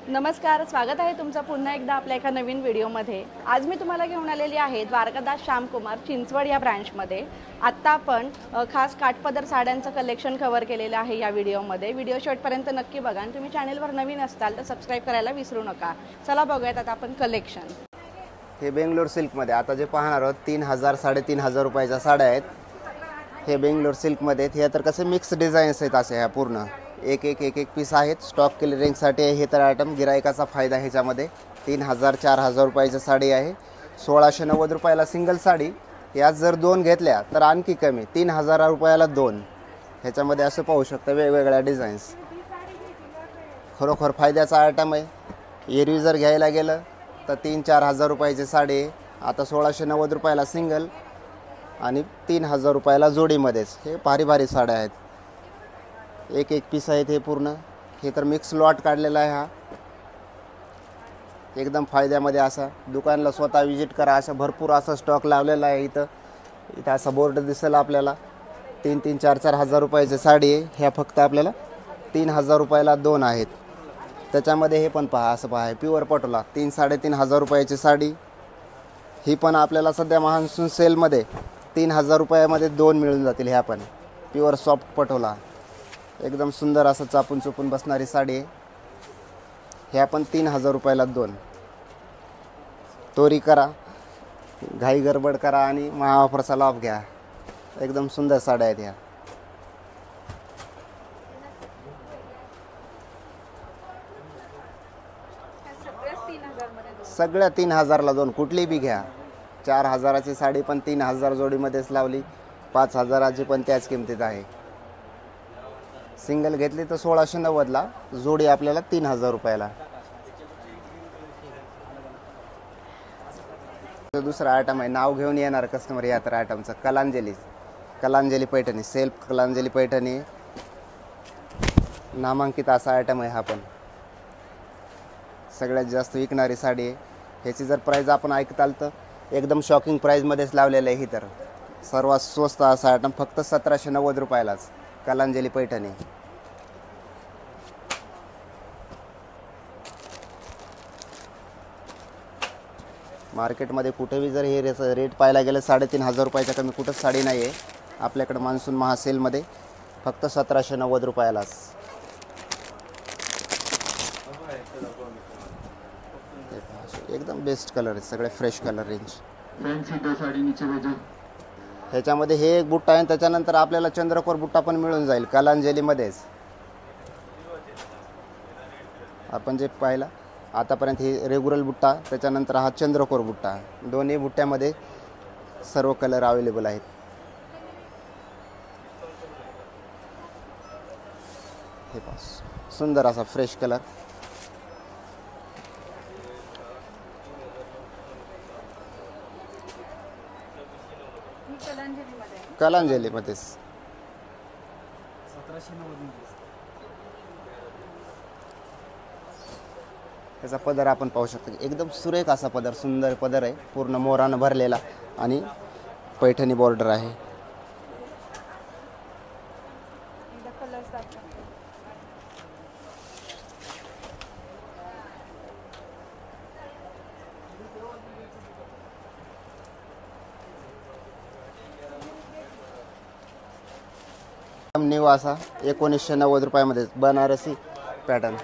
नमस्कार, स्वागत आहे तुमचं पुन्हा एकदा आपल्या एका नवीन व्हिडिओमध्ये। आज मी तुम्हाला घेऊन आलेली आहे द्वारकादास श्यामकुमार चिंचवड या ब्रँचमध्ये। आत्ता आपण खास काठपदर साड्यांचं कलेक्शन कव्हर केलेलं आहे या व्हिडिओमध्ये। व्हिडिओ शेवटपर्यंत नक्की बघा आणि तुम्ही चॅनलवर नवीन असाल तर सबस्क्राइब करायला विसरू नका। चला बघूयात आता आपण कलेक्शन। हे बेंगलोर सिल्कमध्ये आता जे पाहणार आहोत 3000 3,500 रुपयाच्या साड्या आहेत। हे बेंगलोर सिल्कमध्ये हे तर कसे मिक्स डिझाईन्स आहेत असे ह्या पूर्ण एक पीस आहेत। स्टॉक क्लिअरिंगसाठी हे तर आयटम गिरायकाचा फायदा ह्याच्यामध्ये 3000 4,000 रुपयाची साडी आहे। 1690 रुपयाला सिंगल साडी। यात जर दोन घेतल्या तर आणखी कमी 3000 रुपयाला दोन। ह्याच्यामध्ये असं पाहू शकता वेगवेगळ्या डिझाईन्स। खरोखर फायद्याचा आयटम आहे। एरवी जर घ्यायला गेलं तर 3-4 हजार रुपयाची साडी आहे। आता 1690 रुपयाला सिंगल आणि 3000 रुपयाला जोडीमध्येच हे भारी भारी साड्या आहेत। एक पीस आहेत हे पूर्ण। हे तर मिक्स लॉट काढलेला आहे। हा एकदम फायद्यामध्ये असा दुकानला स्वतः विजिट करा। असा भरपूर असा स्टॉक लावलेला आहे। इथं असा बोर्ड दिसेल आपल्याला 3-3 4-4 हजार रुपयाची साडी आहे। ह्या फक्त आपल्याला 3000 रुपयाला दोन आहेत। त्याच्यामध्ये हे पण पहा, असं पहा प्युअर पटोला 3-3.5 हजार रुपयाची साडी। ही पण आपल्याला सध्या मान्सून सेलमध्ये 3000 रुपयामध्ये दोन मिळून जातील। ह्या पण प्युअर सॉफ्ट पटोला एकदम सुंदर असं चापून चुपून बसणारी साडी आहे। ह्या पण 3000 रुपयाला दोन। तोरी करा, घाई गडबड करा आणि महाऑफरचा लाभ घ्या। एकदम सुंदर साड्या आहेत ह्या। सगळ्या 3000ला दोन। कुठली बी घ्या। 4000ची साडी पण 3000 जोडीमध्येच लावली। 5000ची पण त्याच किमतीत आहे। सिंगल घेतली तर 1690ला, जोडी आपल्याला 3000 रुपयाला। दुसरा आयटम आहे, नाव घेऊन येणार कस्टमर या तर आयटमचं कलांजली पैठणी, सेल्फ कलांजली पैठणी नामांकित असा आयटम आहे। हा पण सगळ्यात जास्त विकणारी साडी आहे। ह्याची जर प्राईस आपण ऐकताल तर एकदम शॉकिंग प्राईजमध्येच लावलेलं आहे। ही तर सर्वात स्वस्त असा आयटम फक्त 1790 रुपयालाच कलांजली पैठणी। मार्केटमध्ये कुठेही जर हे रेट पाहायला गेलं 3500 रुपयाच्या कमी कुठंच साडी नाही आहे। आपल्याकडे मान्सून महासेलमध्ये फक्त 1790 रुपयालाच। एकदम बेस्ट कलर आहे, सगळे फ्रेश कलर रेंज। ह्याच्यामध्ये हे एक बुट्टा आहे, त्याच्यानंतर आपल्याला चंद्रकोर बुट्टा पण मिळून जाईल कलांजलीमध्येच। आपण जे पाहिला आतापर्यंत हे रेग्युलर बुट्टा, त्याच्यानंतर हा चंद्रकोर बुट्टा। दोन्ही बुट्ट्यामध्ये सर्व कलर अवेलेबल आहेत। हे पहा सुंदर असा फ्रेश कलर। कलांजलीमध्येच 1790। त्याचा पदर आपण पाहू शकतो, एकदम सुरेख असा पदर, सुंदर पदर आहे। पूर्ण मोरानं भरलेला आणि पैठणी बॉर्डर आहे। न्यू असा 1990 रुपयामध्ये बनारसी पॅटर्न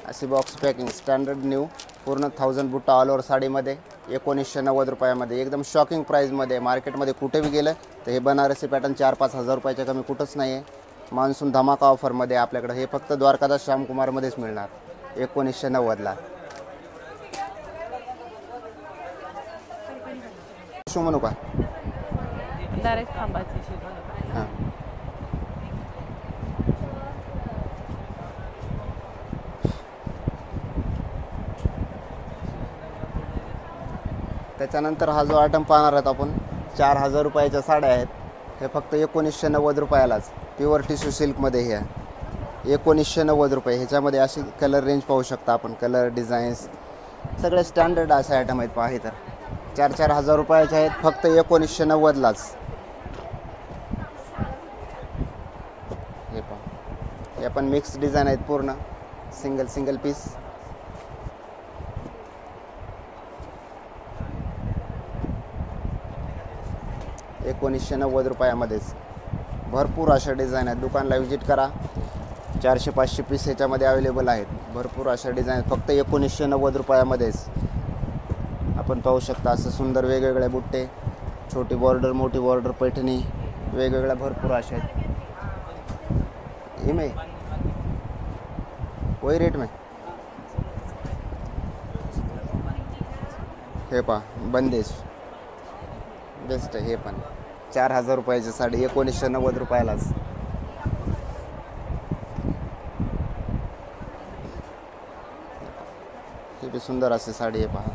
अशी बॉक्स पॅकिंग स्टँडर्ड न्यू पूर्ण 1000 बुट्टा ऑल ओव्हर साडीमध्ये 1990 रुपयामध्ये एकदम शॉकिंग प्राईजमध्ये। मार्केटमध्ये कुठेही गेलं तर हे बनारसी पॅटर्न 4-5 हजार रुपयाच्या कमी कुठंच नाही आहे। मान्सून धमाका ऑफरमध्ये आपल्याकडे हे फक्त द्वारकादास श्यामकुमारमध्येच मिळणार 1990ला। शो म्हणू का डायरेक्ट थांबायची। हां त्याच्यानंतर हा जो आयटम पाहणार आहोत आपण 4000 रुपयाच्या साड्या आहेत। हे फक्त 1990 रुपयालाच प्युअर टिश्यू सिल्कमध्ये हे आहे 1990 रुपये। ह्याच्यामध्ये अशी कलर रेंज पाहू शकता आपण, कलर डिझाईन्स सगळे स्टँडर्ड असे आयटम आहेत। पहा हे तर 4-4 हजार रुपयाचे आहेत फक्त 1990लाच। हे पहा हे पण मिक्स डिझाईन आहेत पूर्ण सिंगल पीस. ₹1990मध्येच भरपूर अशा डिझाईन आहेत. दुकानला व्हिजिट करा. 400-500 पीस ह्याच्यामध्ये अवेलेबल आहेत. भरपूर अशा डिझाईन फक्त ₹1990मध्येच. आपण पाहू शकता असं सुंदर वेगवेगळे बुट्टे, छोटी बॉर्डर, मोठी बॉर्डर, पैठणी वेगवेगळ्या भरपूर अशा आहेत. इमे वही रेट में हे पहा बंदेश बेस्ट आहे. हे पण 4000 रुपयाची साडी ₹1990लाच. ही बी सुंदर अशी साडी आहे पहा.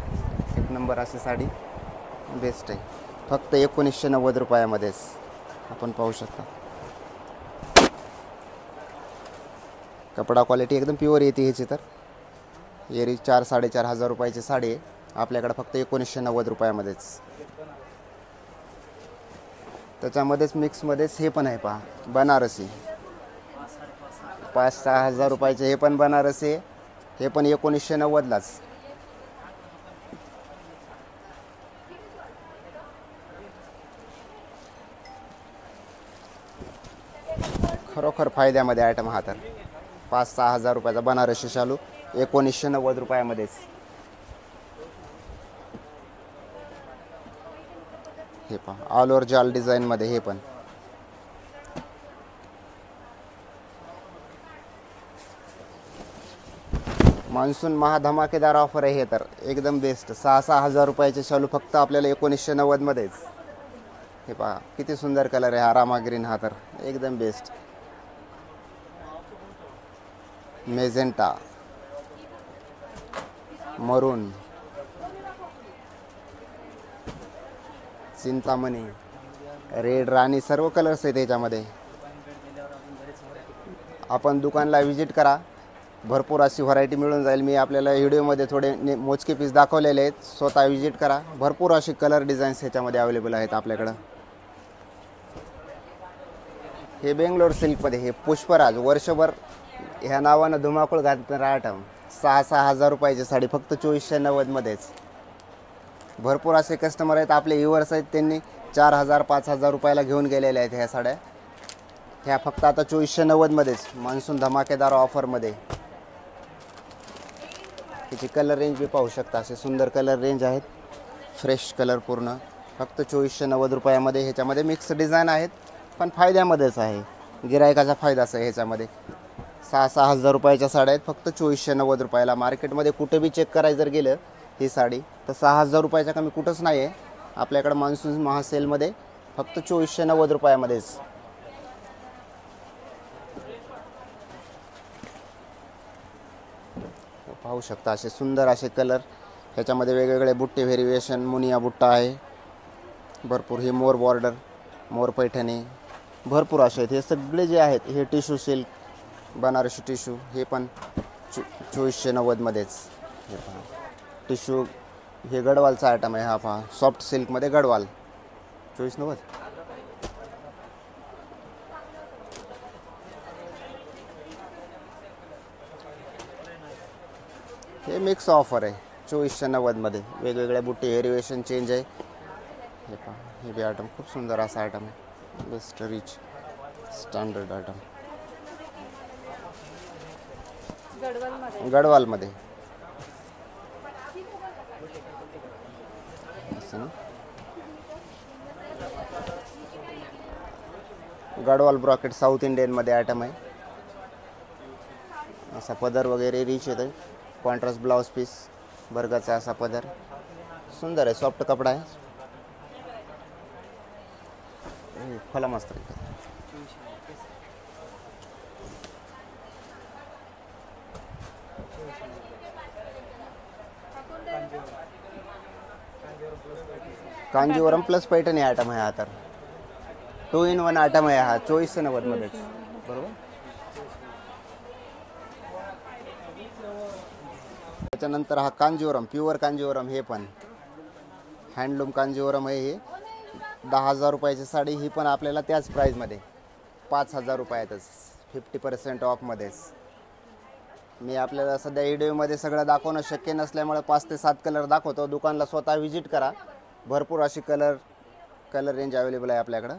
एक नंबर अशी साडी बेस्ट आहे. फक्त ₹1990मध्येच आपण पाहू शकता. कपडा क्वालिटी एकदम प्युअर येते ह्याची. तर एरी 4-4.5 हजार रुपयाची साडी आहे आपल्याकडे फक्त ₹1990मध्येच. त्याच्यामध्येच मिक्समध्येच हे पण आहे पहा बनारसी. 5-6 हजार रुपयाचे हे पण बनारसी आहे. हे पण 1990लाच. खरोखर फायद्यामध्ये आयटम हा. तर 5-6 हजार रुपयाचा बनारसी शालू ₹1990मध्येच. हे पहा ऑल ओव्हर जाल डिझाईनमध्ये. हे पण मान्सून महाधमाकेदार ऑफर आहे. हे तर एकदम बेस्ट. 6-6 हजार रुपयाचे शालू फक्त आपल्याला 1990मध्येच. हे पहा किती सुंदर कलर आहे हा रामा ग्रीन. हा तर एकदम बेस्ट. मेजेंटा, मरून, चिंतामणी, रेड, राणी सर्व कलर्स आहेत याच्यामध्ये. आपण दुकानला व्हिजिट करा. भरपूर अशी व्हरायटी मिळून जाईल. मी आपल्याला व्हिडिओमध्ये थोडे मोजके पीस दाखवलेले आहेत. स्वतः व्हिजिट करा. भरपूर अशी कलर डिझाईन्स ह्याच्यामध्ये अवेलेबल आहेत आपल्याकडं. हे बेंगलोर सिल्कमध्ये हे पुष्पराज वर्षभर ह्या नावानं धुमाकूळ घालणारा आयटम. 6-6 हजार रुपयाची साडी फक्त 2490मध्येच. भरपूर असे कस्टमर आहेत आपले व्ह्युअर्स आहेत. त्यांनी 4000-5000 रुपयाला घेऊन गेलेले आहेत ह्या साड्या. ह्या फक्त आता 2490मध्येच मान्सून धमाकेदार ऑफरमध्ये. त्याची कलर रेंज बी पाहू शकता. असे सुंदर कलर रेंज आहेत. फ्रेश कलर पूर्ण फक्त 2490 रुपयामध्ये. ह्याच्यामध्ये मिक्स डिझाईन आहेत पण फायद्यामध्येच आहे. गिरायकाचा फायदाच आहे ह्याच्यामध्ये. 6-6 हजार रुपयाच्या साड्या आहेत फक्त 2490 रुपयाला. मार्केटमध्ये कुठे बी चेक करायला जर गेलं ही साडी तर 6 हजार रुपयाच्या कमी कुठंच नाही आहे. आपल्याकडं मान्सून महासेलमध्ये फक्त 2490 रुपयामध्येच. पाहू शकता असे सुंदर असे कलर. ह्याच्यामध्ये वेगवेगळे बुट्टे व्हेरिएशन. मुनिया बुट्टा आहे भरपूर. हे मोर बॉर्डर, मोर पैठणी भरपूर असे आहेत. हे सगळे जे आहेत हे टिश्यू सिल्क, बनारसी टिश्यू. हे पण 2490मध्येच. हे पहा टिश्यू. हे गडवालचा आयटम आहे हा पहा. सॉफ्ट सिल्कमध्ये गडवाल 2490. हे मिक्स ऑफर आहे 2490मध्ये. वेगवेगळ्या बुट्टी व्हेरिएशन चेंज आहे. हे पहा हे बी आयटम खूप सुंदर असा आयटम आहे. बेस्ट रिच स्टँडर्ड आयटम गडवालमध्ये. असं ना गडवाल ब्रॉकेट साऊथ इंडियनमध्ये आयटम आहे. असा पदर वगैरे रिच येतं. कॉन्ट्रास्ट ब्लाउज पीस, बर्गाचा असा पदर. सुंदर आहे. सॉफ्ट कपडा आहे. फला मस्त आहे. कांजीवरम प्लस पैठणी आयटम आहे हा. तर 2 in 1 आयटम आहे हा 2490मध्येच. बरोबर. त्याच्यानंतर हा कांजीवरम प्युअर कांजीवरम. हे पण हँडलूम कांजीवरम आहे. हे 10,000 रुपयाची साडी. ही पण आपल्याला त्याच प्राईजमध्ये 5,000 रुपयातच 50% ऑफमध्येच. मी आपल्याला सध्या व्हिडिओमध्ये सगळं दाखवणं शक्य नसल्यामुळे 5 ते 7 कलर दाखवतो. दुकानला स्वतः व्हिजिट करा. भरपूर अशी कलर रेंज अवेलेबल आहे आपल्याकडं.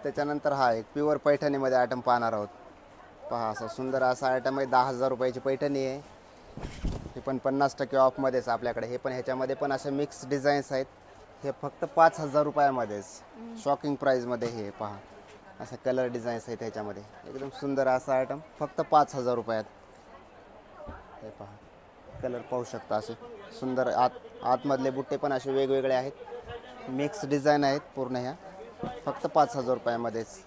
त्याच्यानंतर हा एक प्युअर पैठणीमध्ये आयटम पाहणार आहोत. पहा असा सुंदर असा आयटम आहे. 10,000 रुपयाची पैठणी आहे. हे पण 50% ऑफमध्येच आपल्याकडे. हे पण ह्याच्यामध्ये पण असे मिक्स डिझाईन्स आहेत. हे फक्त 5,000 रुपयामध्येच शॉकिंग प्राईजमध्ये. हे पहा असा कलर डिझाईन्स आहेत ह्याच्यामध्ये. एकदम सुंदर असा आयटम फक्त 5,000 रुपयात. हे पहा कलर पाहू शकता. असे सुंदर आतमधले बुट्टे पण असे वेगवेगळे आहेत. मिक्स डिझाईन आहेत पूर्ण ह्या. फक्त 5,000 रुपयामध्येच.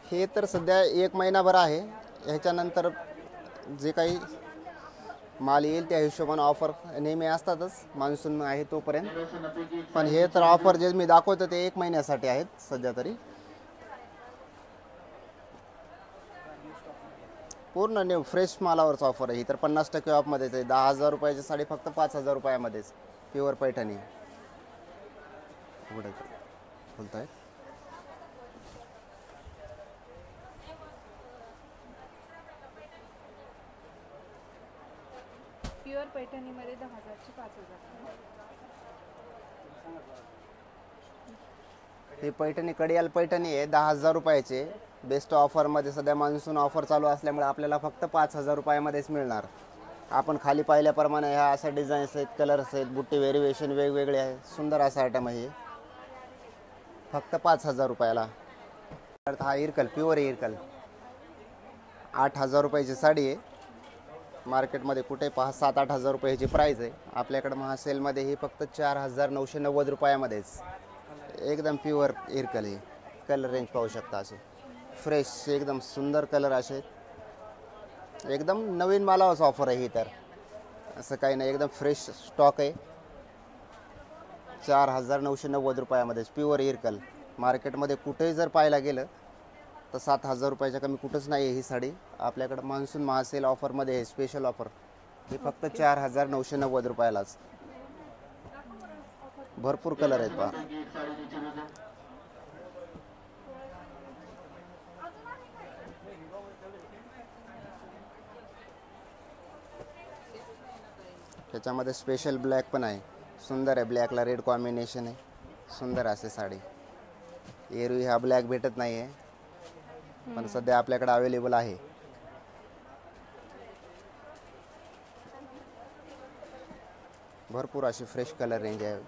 हे तर सध्या 1 महिनाभर आहे. ह्याच्यानंतर जे काही माल येईल त्या हिशोबाने ऑफर नेहमी असतातच. मान्सून आहे तोपर्यंत. पण हे तर ऑफर जे मी दाखवतो ते 1 महिन्यासाठी आहेत सध्या तरी. पूर्ण न्यू फ्रेश मालावरच ऑफर आहे ही तर. 50% ऑफमध्येच आहे. 10,000 रुपयाची साडी फक्त 5,000 रुपयामध्येच. प्युअर पैठणी. उघडं बोलताय. प्युअर पैठणीमध्ये 10,000ची 5,000. ही पैठणी कडियाल पैठणी आहे. 10,000 रुपयाचे. बेस्ट ऑफरमध्ये सध्या मान्सून ऑफर चालू असल्यामुळे आपल्याला फक्त 5,000 रुपयामध्येच मिळणार. आपण खाली पाहिल्याप्रमाणे ह्या अशा डिझाईन्स आहेत, कलर्स आहेत, बुट्टी व्हेरिएशन वेगवेगळे आहे. सुंदर असा आयटम आहे फक्त 5,000 रुपयाला. तर हा इरकल प्युअर इरकल 8,000 रुपयाची साडी आहे. मार्केटमध्ये कुठे पहा 7-8 हजार रुपयाची प्राईज आहे. आपल्याकडं महासेलमध्ये ही फक्त 4,990 रुपयामध्येच. एकदम प्युअर इरकल आहे. कलर रेंज पाहू शकता. असे फ्रेश एकदम सुंदर कलर असे. एकदम नवीन मालावरच ऑफर आहे ही तर. असं काही नाही. एकदम फ्रेश स्टॉक आहे. 4,990 रुपयामध्येच प्युअर इरकल. मार्केटमध्ये कुठेही जर पाहायला गेलं तर 7,000 रुपयाच्या कमी कुठंच नाही आहे ही साडी. आपल्याकडं मान्सून महासेल ऑफरमध्ये आहे. स्पेशल ऑफर ही फक्त 4,990 रुपयालाच. भरपूर कलर आहेत पहा. त्याच्यामध्ये स्पेशल ब्लॅक पण आहे. सुंदर आहे. ब्लॅकला रेड कॉम्बिनेशन आहे. सुंदर असे साडी. एरवी हा ब्लॅक भेटत नाही आहे पण सध्या आपल्याकडे अवेलेबल आहे. भरपूर अशी फ्रेश कलर रेंज आहे.